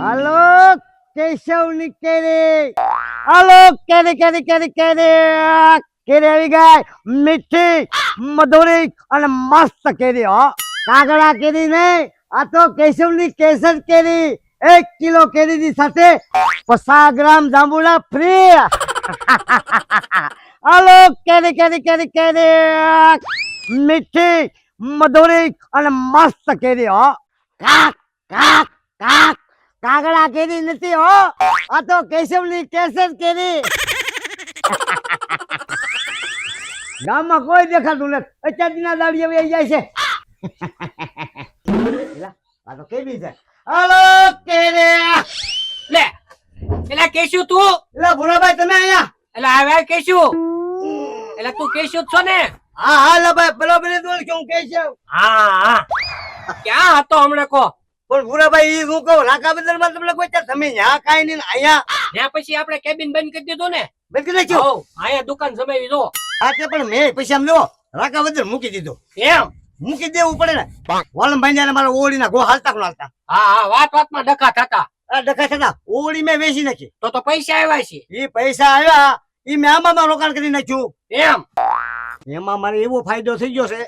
હાલો કેશવની કેરી, હાલો કેરી કેરી કેરી કેરી કેરી આવી ગઈ, મીઠી મધુરી અને મસ્ત કેરી હો. કાગડા કેરી નહીં, આ તો કેશવની કેસર કેરી. 1 કિલો કેરીની સાથે 50 ગ્રામ જાંબુડા ફ્રી. હાલો કેરી કેરી કેરી કેરી મીઠી મધુરી અને મસ્ત કેરી હો. કાક કાક કાક કાગડા કેરી નથી હો, આ તો કેશવની કેસર કેરી. ગામમાં કોઈ દેખાતું નથી, અત્યારના દાડી આવી જાય છે. આ તો કેવી છે? હાલો કેરી. લે એલા કેશું તું? એટલે ભુરાભાઈ તમે અહીંયા? એલા આવે કેશું? એલા તું કેશું છો ને? હા હા લે ભાઈ, બરાબર જ બોલ કે હું કેશવ. હા ક્યાં હતો હમણાં કો? પણ ભુરાભાઈ ઈ હું કહું, રાકા બદલમાં તમને કોઈ ત્યાં તમે ન્યા કાઈ નહીં અહીંયા ત્યાં પછી આપણે કેબિન બંધ કરી દીધું ને. બંધ કરી નાખ્યું? હો અહીંયા દુકાન જમાવી દો. હા તે પણ મેં પછી આમ જો રાકા બદલ મૂકી દીધું. એમ? મૂકી દેવું પડે ને. વોલમભાઈ ને મારા ઓળીના ગો હાલતા કોણ હાલતા. હા વાતમાં ડખા થતા. આ ડખા થતા ઓળી મેં વેચી નાખી. તો પૈસા આવ્યા છે. ઈ પૈસા આવ્યા, ઈ મેં આમાં રોકાણ કરી નાખ્યું. એમ? એમાં મારે એવો ફાયદો થઈ ગયો છે,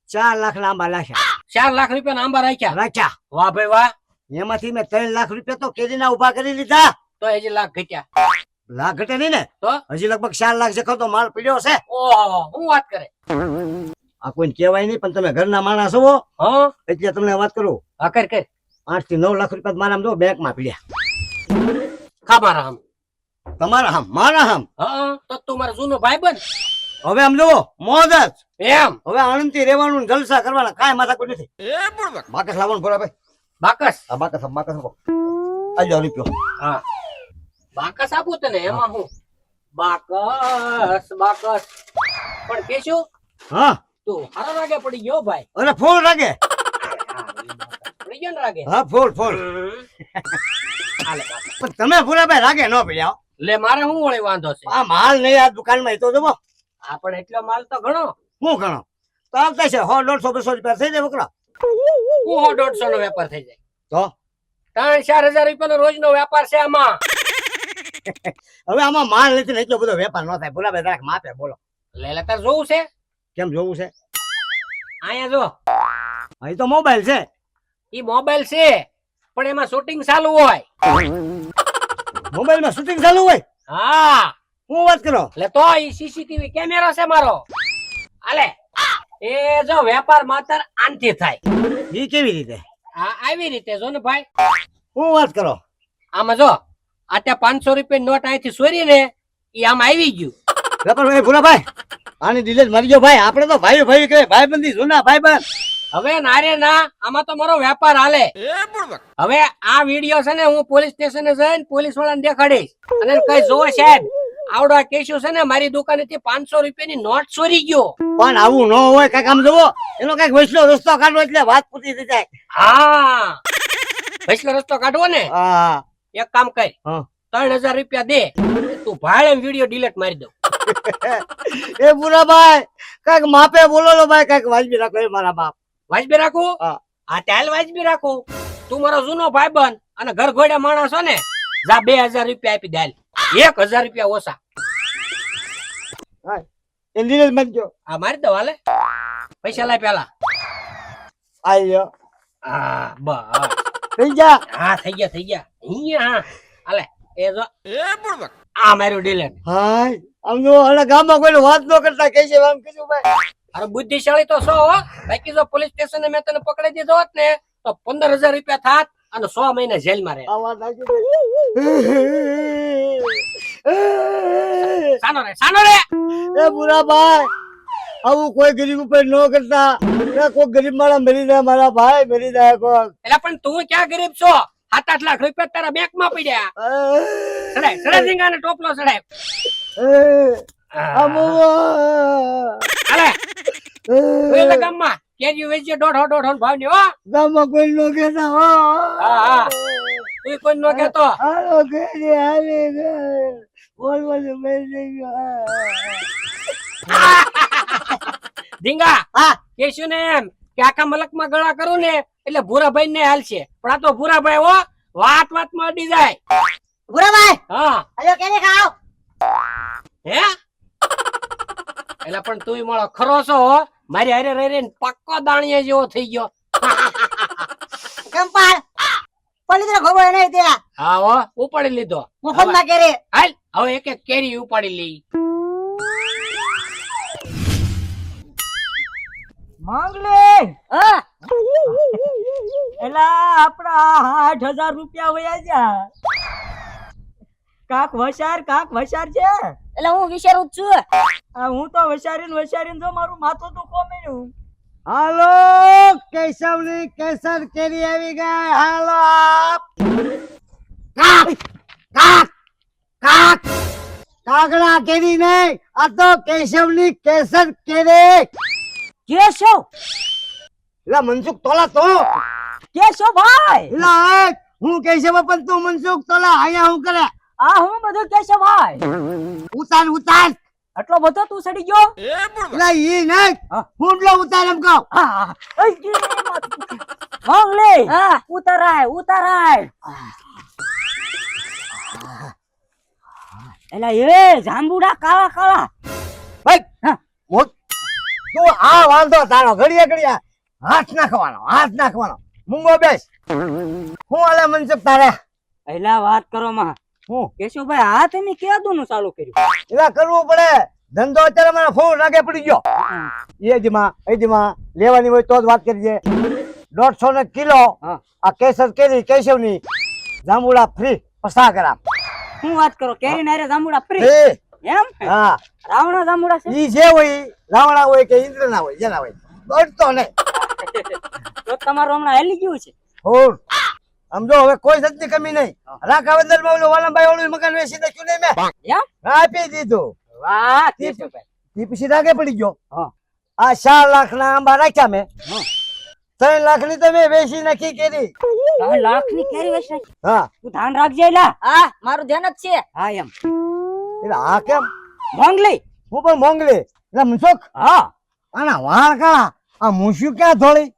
4 લાખ ના આંબા રાખ્યા. 4 લાખ રૂપિયા આંબા રાખ્યા. વાહ ભાઈ વાહ. એમાંથી મેં 3 લાખ રૂપિયા તો કેરીના ઉભા કરી લીધા. તો હજી લાખ ઘટ્યા. લાખ ઘટે નહીં ને, તો હજી લગભગ 4 લાખ જેટલો તો માલ પડ્યો છે. ઓહો હું વાત કરે. આ કોઈને કહેવાય નહીં, પણ તમે ઘરના માણસ છો હા એટલે તમને વાત કરું. હા કર 8 થી 9 લાખ રૂપિયા મારા જો બેંકમાં પડ્યા. ખામારા હમ. તમારા હમ મારા હમ. હા તો તું મારો જૂનો ભાઈ બન. હવે આમ જુઓ મોજ જ. એમ? હવે આનંદથી રહેવાનું ને જલસા કરવાના, કાંઈ માથા કોઈ નથી. બાકસ લાવવાનું ભરા ભાઈ. બાકસ? આ બાકસ આજો રૂપિયો. હા બાકસ આપું તને, એમાં હું બાકસ પણ કેશું હા તું હારો રાગે પડી ગયો ભાઈ. અરે ફૂલ રાગે. પડી ગયો ને રાગે? હા ફૂલ ફૂલ. હાલે બાકસ. પણ તમે ભૂરા ભાઈ રાગે ન પડ્યા. લે મારે શું વળી વાંધો છે? આ માલ નહીં આ દુકાનમાં એ તો જમો. આ પણ એટલો માલ તો ઘણો. શું ઘણો તો આવતા છે 100 150 200 રૂપિયા થઈ જાય બકરા. 100 150 નો વેપાર થઈ જાય તો 3-4 હજાર રૂપિયાનો રોજનો વેપાર છે આમાં. હવે આમાં માલ નથી ને એટલો બધો વેપાર ન થાય. ભૂરા ભાઈ જરાક માપે બોલો. લે તાર જોવું છે? કેમ જોવું છે? અહીંયા જો અહીં તો મોબાઈલ છે. ઈ મોબાઈલ છે પણ એમાં શૂટિંગ ચાલુ હોય. મોબાઈલમાં શૂટિંગ ચાલુ હોય? હા હું વાત કરો? એટલે તો ઈ સીસીટીવી કેમેરો છે મારો. આલે એ જો વેપાર માત્ર આનથી થાય. ઈ કેવી રીતે? આ આવી રીતે જો ને ભાઈ. હું વાત કરો? આમાં જો આ ત્યાં 500 રૂપિયા નોટ અહીંથી સોરી ને ઈ આમ આવી ગયું. વેપાર ભાઈ ભૂરા ભાઈ આની ડિલેજ મરી ગયો ભાઈ. આપણે તો ભાઈ ભાઈ કહે, ભાઈ બંધી જૂના ભાઈ બંધ. હવે નારે ના આમાં તો મારો વેપાર હાલે. હવે આ વિડીયો છે ને હું પોલીસ સ્ટેશને જઈને પોલીસ વાળાને દેખાડીશ અને કઈ જોવો સાહેબ આવડો કેશું છે ને મારી દુકાનેથી 500 રૂપિયાની નોટ ચોરી ગયો. પણ આવું ન હોય, કઈક આમ જુઓ એનો કઈક વૈસલો રસ્તો કાઢવો એટલે વાત પૂરી થઈ જાય. હા વૈસલો રસ્તો કાઢવો ને, હા એક કામ કર હા 3000 રૂપિયા દે, તું ભાડે વિડીયો ડિલીટ મારી દઉં. એ ભૂરા ભાઈ કઈક માપે બોલો લો ભાઈ, કઈક વાજબી રાખો એ મારા બાપ. વાજબી રાખું? હા આ ચાલ વાજબી રાખું. તું મારો જૂનો ભાઈબંધ અને ઘર ઘોડે માણસ છો ને, જા 2000 રૂપિયા આપી દે. 1000 રૂપિયા ઓછા. એ ડિલેજ મત ગયો. આ મારી દઉં હાલે. પૈસા લાય પેલા. આયો હા બસ થઈ જા. હા થઈ ગયા અહીંયા. હા હાલે એ જો આ મારું ડિલેટ. હાય આમ જો અને ગામમાં કોઈ વાત ન કરતા કે છે આમ કીધું ભાઈ. અરે બુદ્ધિશાળી તો છો હો. બાકી જો પોલીસ સ્ટેશને મેં તને પકડી દીધો હોત ને તો 15000 રૂપિયા થાત અને 100 મહિના જેલમાં રહે. આ વાત આવી. સાનો રે એ ભૂરા ભાઈ આવું કોઈ ગરીબ ઉપર ન કરતા. કોઈ ગરીબ મારા મરી જાય, મારા ભાઈ મરી જાય કોઈ. એટલે પણ તું ક્યાં ગરીબ છો? 7-8 લાખ રૂપિયા તારા બેંક માં પડ્યા. સડાય ઝીંગાને ટોપલો સડાય. હાલે ઓય ગામમાં કેજી વેચી 1.5 ભાવ ની હો. ગામમાં કોઈ નો કેતા હો. હા તું કોઈ નો કેતો. હાલો કેરી આવી ગઈ. બોલવાનું મરી થઈ ગયો. ઢીંગા હા કેશું ને એમ કે આખા મલક માં ગળા કરું ને એટલે ભૂરાભાઈ ને હાલ છે. પણ આ તો ભૂરાભાઈ હો વાતમાં અડી જાય. ભૂરાભાઈ હા અલ્યો કેને ખાવ હે એટલે પણ તું મારો ખરો છો હો. મારી હારે રહી રહીને પક્કો દાણિયા જેવો થઈ ગયો. કંપાળ પલી તો ખબર નહીં ત્યાં હા હો ઉપાડી લીધો. મફતમાં કેરી હાલ હવે એક એક કેરી ઉપાડી લઈ. માંગલે હા એલા આપડા 8,000 રૂપિયા વયા જા. કાક વસાર છે. એટલે હું વિચારું જ છું આ હું તો વસારીને જો મારું માથું દુખો મળ્યું. હાલો કેશવની કેસર કેરી આવી ગઈ હાલો કાક કાક કાક કાગડા કેરી નહીં આ તો કેશવની કેસર કેરી કેશવ લા મનસુખ તોલા તો ભાઈ લા હું કેશવ પણ તું મનસુખ તોલા આયા હું કરે આ હું બધું કેશવ ભાઈ. ઉતાર ઉતાર આટલો બધો તું સડી ગયો. લા ઈ નહીં હુંડલો ઉતાર એમ કહું માંગલે ઉતરાય એલા એ જાંબુડા કાળા ભાઈ તું આ વાંધો તારો ઘડિયા હાથ નાખવાનો મૂંગો બેસ હું આલે મનસુખ તારે એલા વાત કરો માં હું કેશવભાઈ આ તમે કેદું નું ચાલુ કર્યું. એલા કરવું પડે ધંધો અત્યારે મને ફૂલ નાગે પડી ગયો એ જમાં લેવાની હોય તો જ વાત કરજે 150 ને કિલો હા. આ કેસર કેરી કેશવની જાંબુડા ફ્રી 50 ગ્રામ શું વાત કરો કેરી નારે જાંબુડા ફ્રી ફ્રી એમ હા રાવણા જાંબુડા છે ઈ જે હોય રાવણા હોય કે ઇન્દ્રના હોય જેના હોય દોડતો નહીં તો તમારું હમણાં હેલી ગયું છે. ફૂલ સમજો હવે કોઈ જાતની કમી નહીં રાખાવંદર માં ઓલું વાલમભાઈ ઓલું મકાન વેચી નાખ્યું ને મેં એમ આપી દીધું વાહ કેશવભાઈ ઈ પછી રાગે પડી ગયો હા. આ 4 લાખ ના આંબા રાખ્યા મેં 3 લાખ ની તો મેં વેચી નાખી કેરી 3 લાખ ની કેરી વેચી. હા તું ધ્યાન રાખજે એલા. હા મારું ધ્યાન જ છે. હા એમ એટલે આ કેમ મોંગલી હું પણ મોંગલી એટલે મનસુખ હા આના વાળ કાળા આ મૂછ્યું ક્યાં થોડી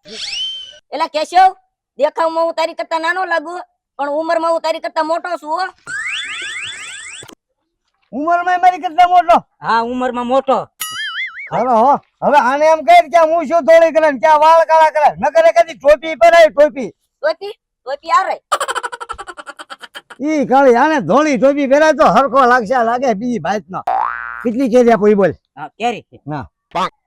એલા કેશવ દેખાવમાં હું તારી કરતા નાનો લાગુ પણ ઉંમરમાં હું તારી કરતા મોટો છું હો. ઉંમરમાં મારી કરતા મોટો હા ઉંમરમાં મોટો. હવે આને એમ કહે કે આ મૂછ્યું થોડી કરે ને ક્યાં વાળ કાળા કરે ન કરે કદી ટોપી પહેરાય ટોપી ટોપી આ રહી. ઈ કાળી આને ધોળી ટોપી પહેરાય તો હરખો લાગે બીજી ભાત નો કેટલી કેરી આપો ઈ બોલ હા કેરી ના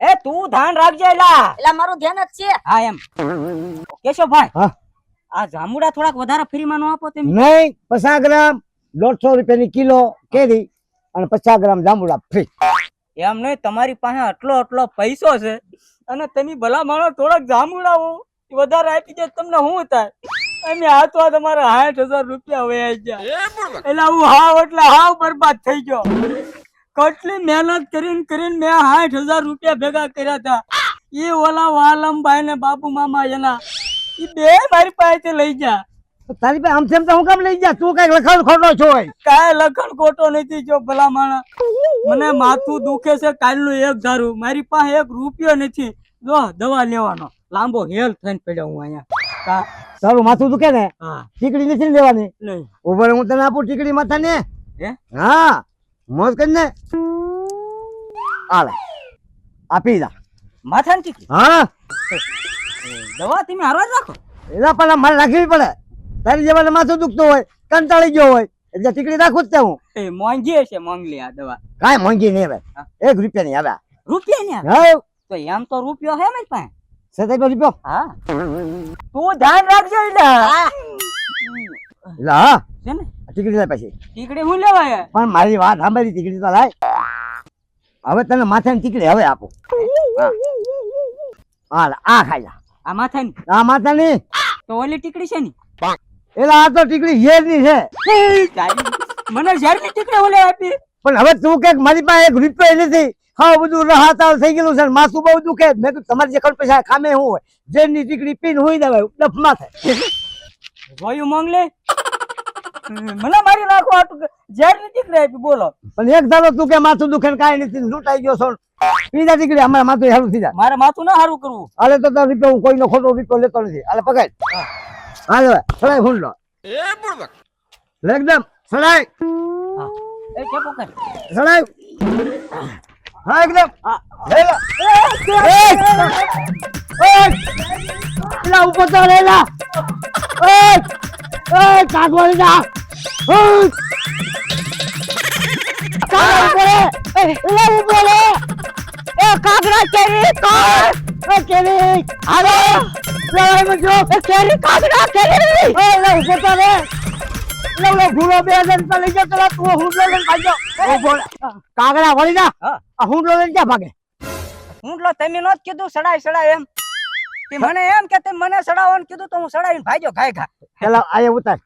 એ તું ધ્યાન રાખજે એલા. એલા મારું ધ્યાન જ છે. હા એમ કેશવભાઈ હા આ જાંબુડા થોડાક વધારે ફ્રીમાં નો આપો તમે. નહીં 50 ગ્રામ 150 રૂપિયાની કિલો કેરી અને 50 ગ્રામ જાંબુડા ફ્રી એમ નહીં તમારી પાસે આટલો પૈસો છે અને તમે ભલા માણસ થોડાક જાંબુડાઓ વધારે આપી દે તમને શું થાય. અમે આ તો તમારા 60,000 રૂપિયા વયા ગયા એટલે હું હાવ બરબાદ થઈ ગયો. કેટલી મહેનત કરીને મેં 60,000 રૂપિયા ભેગા કર્યા હતા. એ ઓલા વાલમભાઈ ને બાબુ મામા એના એ બે મારી પાસેથી લઈ ગયા. તારી પાસે આમ તેમ તો હું કામ લઈ જા તું કઈ લખણ ખોટો છો કાંઈ લખણ ખોટો નથી જો ભલા માણસ. મને માથું દુખે છે કાલનું 1 ધારું. મારી પાસે 1 રૂપિયો નથી. જો દવા લેવાનો લાંબો હેલ થઈને પડ્યો હું અહીંયા. તારું માથું દુખે ને હા ટીકડી નથી લેવાની નહીં ઉપર હું તને આપું ટીકડી માથા ને હે હા મોજ કરીને આલે આપી જા માથાની ટીકી હા દવા તમે હારવા જ રાખો. એના પણ મારે રાખવી પડે તારી જેવાને માથું દુખતું હોય કંટાળી ગયો હોય એટલે ટીકડી રાખું જ તે હું એ મોંઘી છે મોંઘલી આ દવા. કાંઈ મોંઘી નહીં આવે 1 રૂપિયા ની આવે રૂપિયા ને હા તો એમ તો રૂપિયો હે મારી પાસે. 27 રૂપિયો હા તું ધ્યાન રાખજો એટલે હા એટલે હા છે ને ટીકડી લાય પછી ટીકડી હું લેવાય પણ મારી વાત સાંભળી ટીકડી તો લાય હવે તને માથાની ટીકડી હવે આપું હા આ ખાઈ જા આ માથાની આ માથાની તો ઓલી ટીકડી છે ને એટલે આ તો ટીકડી ઝેરની છે મને ઝેરની ટીકડી ઓલે આપી. પણ હવે તું કે મારી પાસે 1 રૂપિયો નથી હા બધું રહાતાલ થઈ ગયેલું છે માથું બહુ દુખે મેં કીધું તમારી જે પૈસા ખામે શું હોય ઝેરની ટીકડી પીને હોઈ દેવાય ડફમાં થાય જોયું મોંગલે મને મારી નાખો આટલું ઝેરની ટીકડી આપી બોલો. પણ એક ધારો તું કે માથું દુખે ને કાંઈ નથી લૂંટાઈ ગયો છો બીજા ટીકડી અમારા માથું સારું થઈ જાય મારે માથું ના સારું કરવું. હાલે તો તારો રૂપિયો હું કોઈનો ખોટો રૂપિયો લેતો નથી હાલે પકડ હાલે હવે થોડા હુંડલો લે એકદમ સડાય એ ચેપો કર સડાય હા એકદમ લે લા પેલા ઉપર તો લે લા કાગવાળી જા કાગડા કેરી કેરી હાલો લડાઈ માં જો કેરી કાગડા કેરી લે ઉપર તો લે લે ભૂલો 2000 રૂપિયા લઈ જા પેલા તું હુંડલો લઈને ભાગ્યો કાગડા વળી ના આ હુંડલો લઈને ક્યાં ભાગે હું લો તમે નો કીધું સડાય એમ તે મને એમ કે તમે મને સડાવવાનું કીધું તો હું સડાવીને ભાગ્યો ખાય ખા પેલા આયે ઉતાર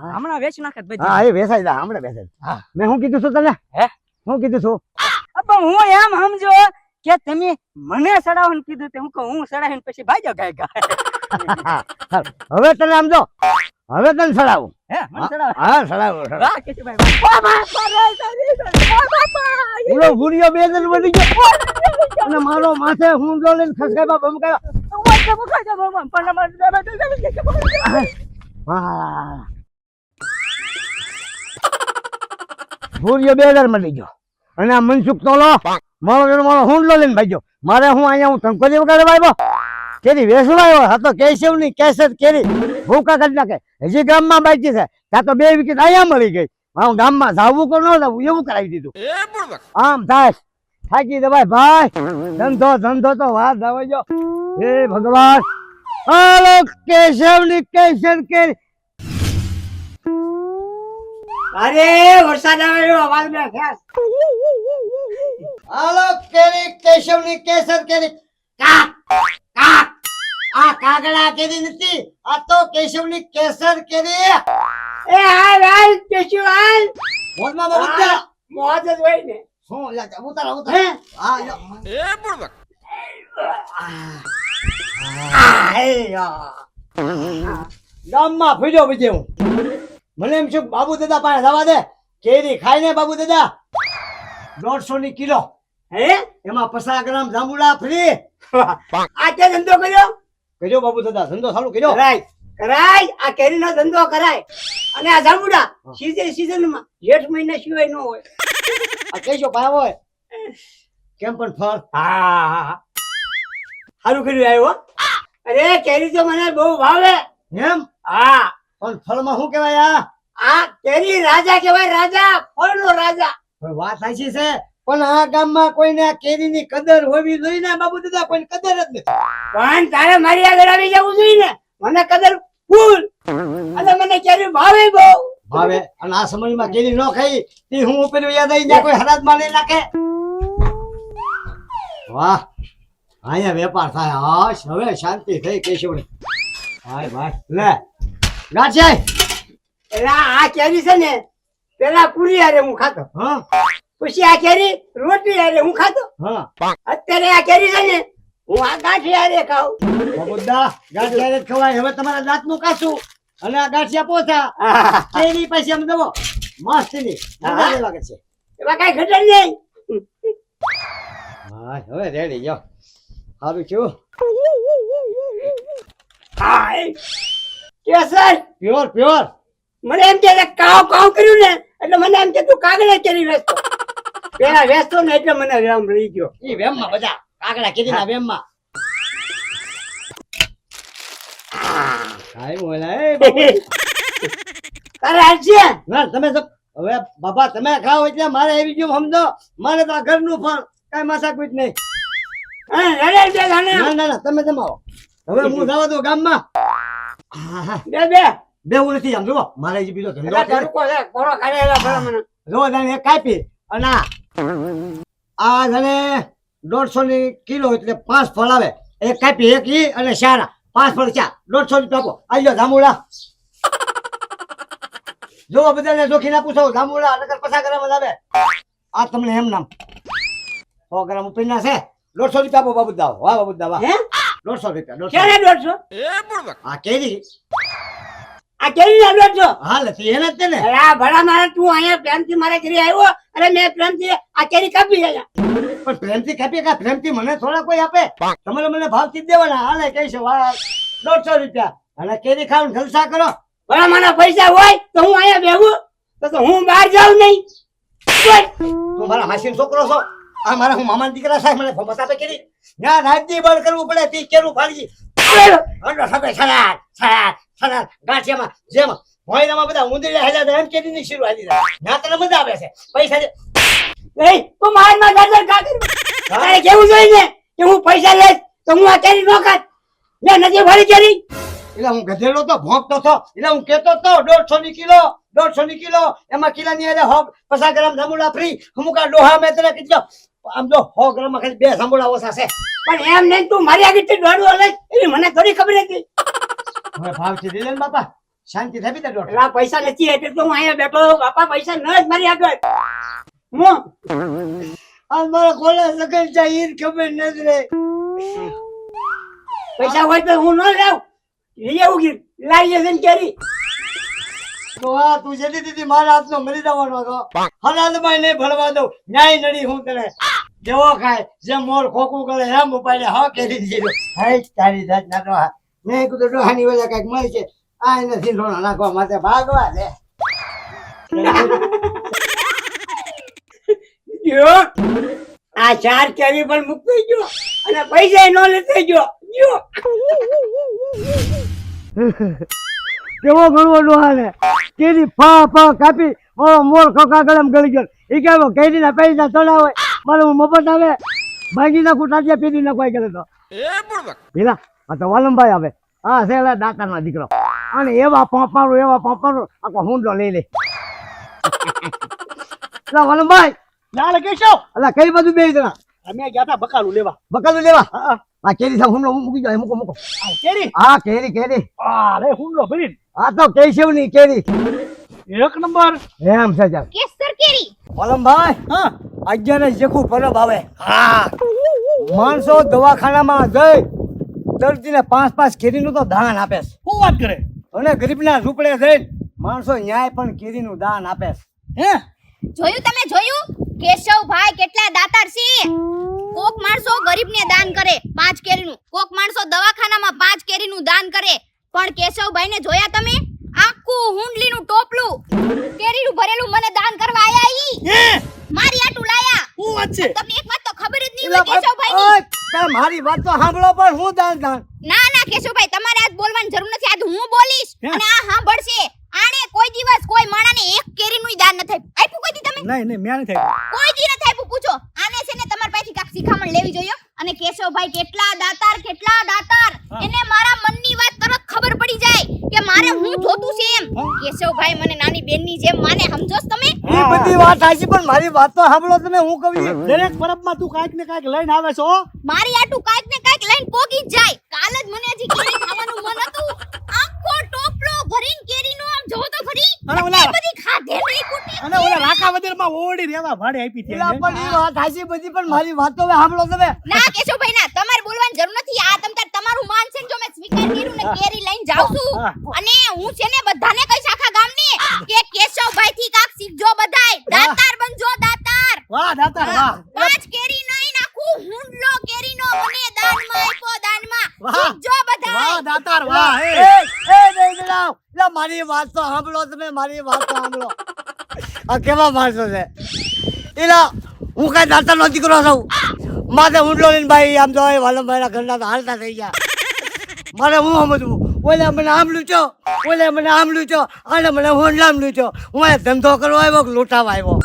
હમણાં વેચ નાખે બધી હા એ વેસાઈ જા હમણાં વેસાઈ મેં શું કીધું છું તને હે શું કીધું છું પણ હું એમ સમજો કે તમે મને સડાવવાનું કીધું તે હું કહું હું સડાવીને પછી ભાગ્યો ખાય ખા હવે તને સમજો હવે તને સડાવું હે મને સડાવ હા સડાવું વાહ કેશુભાઈ ઓલો ગુરિયો 2000 વધી ગયો અને મારો માથે હુંડલો લઈને ખસકાવા ભમકાવા ભૂરિયો 2000 મળી ગયો અને આ મનસુખ તોલો મારો હુંડલો લઈને ભાગ્યો મારે હું અહીંયા હું ટંકોરી વગાડવા આવ્યો કેરી વેસવા આવ્યો હા તો કેશવની કેસર કેરી ભૂકા કાઢી નાખે હજી ગામમાં બાકી છે ત્યાં તો 2 વિકેટ અહીંયા મળી ગઈ હું ગામમાં જાવું કે ન જાવું એવું કરાવી દીધું આમ થાય થાકી દે ભાઈ ધંધો તો વાત જવાજો હે ભગવાન હાલો કેશવની કેસર કેરી અરે વરસાદ આવ્યો અવાજ બે ખેસ હાલો કેરી કેશવની કેસર કેરી કાક કાક આ કાગડા કેરી નથી આ તો કેશવની કેસર કેરી એ હાલ કેશુ હાલ મોજમાં બબુદ્દા મોજ જ હોય ને શું લા ઉતાર હા ગામમાં ફર્યો પછી હું મને એમ છું બાબુ દાદા પાસે જવા દે કેરી ખાઈને બાબુ દાદા 150 ની કિલો હે એમાં 50 ગ્રામ જાંબુડા ફ્રી આ કે ધંધો કર્યો બાબુ દાદા ધંધો ચાલુ કર્યો કરાય આ કેરીનો ધંધો કરાય અને આ જાંબુડા સીઝનમાં જેઠ મહિના સિવાય ન હોય આ કઈજો ભાવ હોય કેમ પણ ફળ હા સારું કર્યું આવ્યો અરે કેરી તો મને બહુ ભાવે એમ હા પણ ફળમાં શું કહેવાય આ કેરી રાજા કહેવાય રાજા ફળનો રાજા વાત સાચી છે પણ આ ગામમાં કોઈને આ કેરીની કદર હોવી જોઈએ ને બાબુ દાદા કોઈને કદર જ નથી પણ તારે મારી આગળ આવી જવું જોઈએ ને મને કદર ફૂલ અને મને કેરી ભાવે બહુ ભાવે અને આ સમયમાં કેરી ન ખાઈ તે હું ઉપર યાદ આવી જાય કોઈ હરાજ માં નહીં નાખે વાહ અહીંયા વેપાર થાય હાશ હવે શાંતિ થઈ કેશવને ભાઈ ભાઈ લે ગાછાઈ એટલે આ કેરી છે ને પેલા પૂરી હારે હું ખાતો હા પછી આ કેરી રોટલી હારે હું ખાતો હા અત્યારે આ કેરી છે ને હું આ ગાંઠી હારે ખાઉં બાબુદા ગાંઠિયા જ ખવાય હવે તમારા દાંતનું કાચું અને આ ગાંઠિયા પોતા કેરી પછી એમ દવો મસ્તની મજા લેવા કે છે એમાં કઈ ઘટે નહીં હા હવે રેડી જાઓ સારું છું કેસર પ્યોર પ્યોર મને એમ કે કાવ કાવ કર્યું ને એટલે મને એમ કે તું કાગડા કેરી વેચતો પેલા વેચતો ને એટલે મને વેમ રહી ગયો ઈ વેમમાં બધા કાગડા કેરીના વેમમાં કાઈ બોલા એ બાબુ તારે આજે ના તમે હવે બાબા તમે ખાઓ એટલે મારે આવી ગયું સમજો મારે તો આ ઘરનું ફળ કઈ માથાકૂટ નહીં ના ના ના તમે જમાવો હવે હું જવા દઉં ગામમાં બે બે બેવું નથી આમ જુઓ મારે જે બીજો ધંધો છે કોરો ખાડેલા ભલા મને જો જાણે એક કાપી અને આ જાણે 150 ની કિલો એટલે 5 ફળ આવે એક કાપી એક ઈ અને શારા 5 ફળ 4 150 રૂપિયા આપો આજો જાંબુડા જો બધાને જોખીને પૂછો જાંબુડા નગર 50 ગ્રામ જ આવે આ તમને એમ નામ 100 ગ્રામ ઉપરના છે 150 રૂપિયા આપો બાબુ દાવ વાહ બાબુ દાવ 150 રૂપિયા ક્યારે 150 આ કેરી આ કેરી ના 150 હા લતી એને જ છે ને આ ભલા મારે તું અહીંયા પ્રેમથી મારા ઘરે આવ્યો અને મેં પ્રેમથી આ કેરી કાપી જાય પણ પ્રેમથી કાપીએ કા પ્રેમથી મને થોડા કોઈ આપે તમારે મને ભાવથી જ દેવાના હાલે કઈ છે 150 રૂપિયા અને કેરી ખાવ જલસા કરો. ભલામાના પૈસા હોય તો હું અહીંયા બેહું તો હું બહાર જાઉં નહીં. બોલ. તું મારા માસીનો છોકરો છો. આ મારા હું મામાના દીકરા સાહેબ મને ફોમસ આપે કેરી. ના રાજ્ય બંધ કરવું પડે તી કેરું ફાડી. અંડો સાપે સલાડ સલાડ સલાડ ગાંઠિયામાં જેમ હોયનામાં બધા ઉંદરડા હેલા તો એમ કેરીની શીરું હાલી જાય. ના તને મજા આવે છે. પૈસા દે. એ તું મારમાં દાદર કા કર્યું? તારે કેવું જોઈએ ને કે હું પૈસા લઈશ તો હું આ કેરી નો ખાત. મેં નથી ભરી કેરી. એટલે હું ગધેડો તો ભોંકતો હતો. એટલે હું કેતો તો 150 ની કિલો 150 ની કિલો એમાં કિલાની અરે 50 ગ્રામ જાંબુડા ફ્રી. અમુક આ ડોહા મેં તને કીધું આમ તો 100 ગ્રામમાં ખાલી 2 જાંબુડા ઓછા છે. પણ એમ નહીં તું મારી આગળ દોડવો લઈશ એવી મને થોડી ખબર હતી. હવે ભાવથી લઈ લે ને બાપા. શાંતિ થઈ દે દોઢ. આ પૈસા નથી એટલે તો હું અહીંયા બેઠો બાપા પૈસા ન જ મારી આગળ. હું આ મારા કોલા લગન જાય ઈ ખબર નથી રે. પૈસા હોય તો હું ન લાવ લઈ આવું કે લાવી જશે ને કેરી. તો આ તું જેથી દીધી મારા હાથનો મરી જવાનો હતો. હલાલમાં નહીં ભરવા દઉં. ન્યાય નડી હું તને. જેવો ખાય જેમ મોર ખોખું કરે એમ ઉપાડે હા કેરી દીધો. હાય તારી જાત ના ડોહા. મેં કીધું ડોહાની વજહ કઈક મળી છે. આ નથી લોણા નાખવા માટે ભાગવા દે. જો આ 4 કેરી પણ મૂકી ગયો અને પૈસા ન લેતો ગયો. જો કેવો ગણવો ડોહા ને કેરી ફા ફા કાપી મારો મોર ખોખા ગળમ ગળી ગયો. ઈ કેવો કેરીના પૈસા ચડાવે મારે હું મફત આવે ભાગી નાખું ટાટિયા પીધી નાખવાય કરે તો પેલા આ તો વાલમભાઈ આવે. હા છે દાતાના દીકરો અને એવા પોપારું આખો હુંડો લઈ લે. વાલમભાઈ ના કેશવ અલા કઈ બધું બે જણા અમે ગયા હતા બકાલું લેવા. બકાલું લેવા. આ કેરી સાહેબ હુમલો મૂકી જાય મૂકો. કેરી હા કેરી અરે હુંડો ભરીને આ તો કેશવ ની કેરી એક નંબર. એમ છે ચાલ કેસર કેરી વાલમભાઈ. હા અગિયાર જેખું પરબ આવે. હા માણસો દવાખાનામાં જઈ દર્દીને 5-5 કેરીનું તો દાન આપે છે. શું વાત કરે અને ગરીબના ઝૂંપડે જઈને માણસો ન્યાય પણ કેરીનું દાન આપે છે. હે તમે જોયું કેશવભાઈ કેટલા દાતાર છે. કોક માણસો ગરીબને દાન કરે 5 કેરીનું, કોક માણસો દવાખાનામાં 5 કેરીનું દાન કરે. પણ કેશવભાઈને જોયા તમે? આખું હુંડલીનું ટોપલું કેરીનું ભરેલું મને દાન કરવા આયા ઈ. મારી આટું લાયા. શું વાત છે? તમને એક વાત તો ખબર જ નહીં હોય કેશવભાઈની. ઓય, તારે મારી વાત તો સાંભળો પણ હું દાન ના કેશવભાઈ તમારે આજ બોલવાની જરૂર નથી. આજ હું બોલીશ અને આ સાંભળશે. આણે કોઈ દિવસ કોઈ માણાને એક કેરીનું દાન ન થાય આપ્યું કોઈ દી તમે? નહીં મેં નથી કોઈ દી ન થાય પૂછો. આને છે ને તમાર પાસેથી કાક શિખામણ લેવી જોઈએ. અને કેશવભાઈ કેટલા દાતાર એને મારા મનની વાત તરત ખબર પડી જાય કે મારે હું જોતું છે એમ. કેશવભાઈ મને નાની બેનની જેમ માને, સમજોસ તમે? એ બધી વાત સાચી પણ મારી વાત તો સાંભળો તમે. હું કહું છું દરેક પરબમાં તું કાંઈક ને કાંઈક લઈને આવે છો. મારી આટું કાંઈક ને કાંઈક લઈને પોગી જ જાય. કાલ જ મને હજી કેરી ખાવાનું મન હતું. આખો ટોપલો ભરીને કેરીનો આમ જોવો તો ખરી. અને ઓલા બધી ખાધે નહીં કુટી. અને ઓલા રાકાવદરમાં ઓડી રેવા ભાડે આપી હતી. પેલા પણ એ વાત સાચી બધી પણ મારી વાત તો હવે સાંભળો તમે. ના કેશવભાઈ ના, તમારે બોલવાની જરૂર નથી. આ તમારું માન છે જો મેં સ્વીકાર કર્યું ને કેરી લઈને જાઉં છું. અને હું છે ને બધાને કહીશ આખા ગામને કે કેશવભાઈ થી કાક શીખજો બધાય. દાતાર બનજો દાતાર. વાહ દાતાર વાહ. 5 કેરી નહીં નાખું, હુંડલો કેરીનો મને દાનમાં આપ્યો દાનમાં. શીખજો બધાય. વાહ દાતાર વાહ. એ નહીં જણાવ. લા મારી વાત તો સાંભળો તમે. મારી વાત તો સાંભળો. આ કેવા માણસો છે એલા. હું કઈ દાતા નો દીકરો છું. માથે ઊંડલો લઈને ભાઈ આમ તો વાલમભાઈના ઘરના તો હાલતા થઈ ગયા. મારે હું સમજવું. ઓલે મને આમ લૂંટ્યો, ઓલે મને આમ લૂંટ્યો, આને મને હોંડલામ લૂંટ્યો. હું એ ધંધો કરવા આવ્યો કે લૂંટાવા આવ્યો?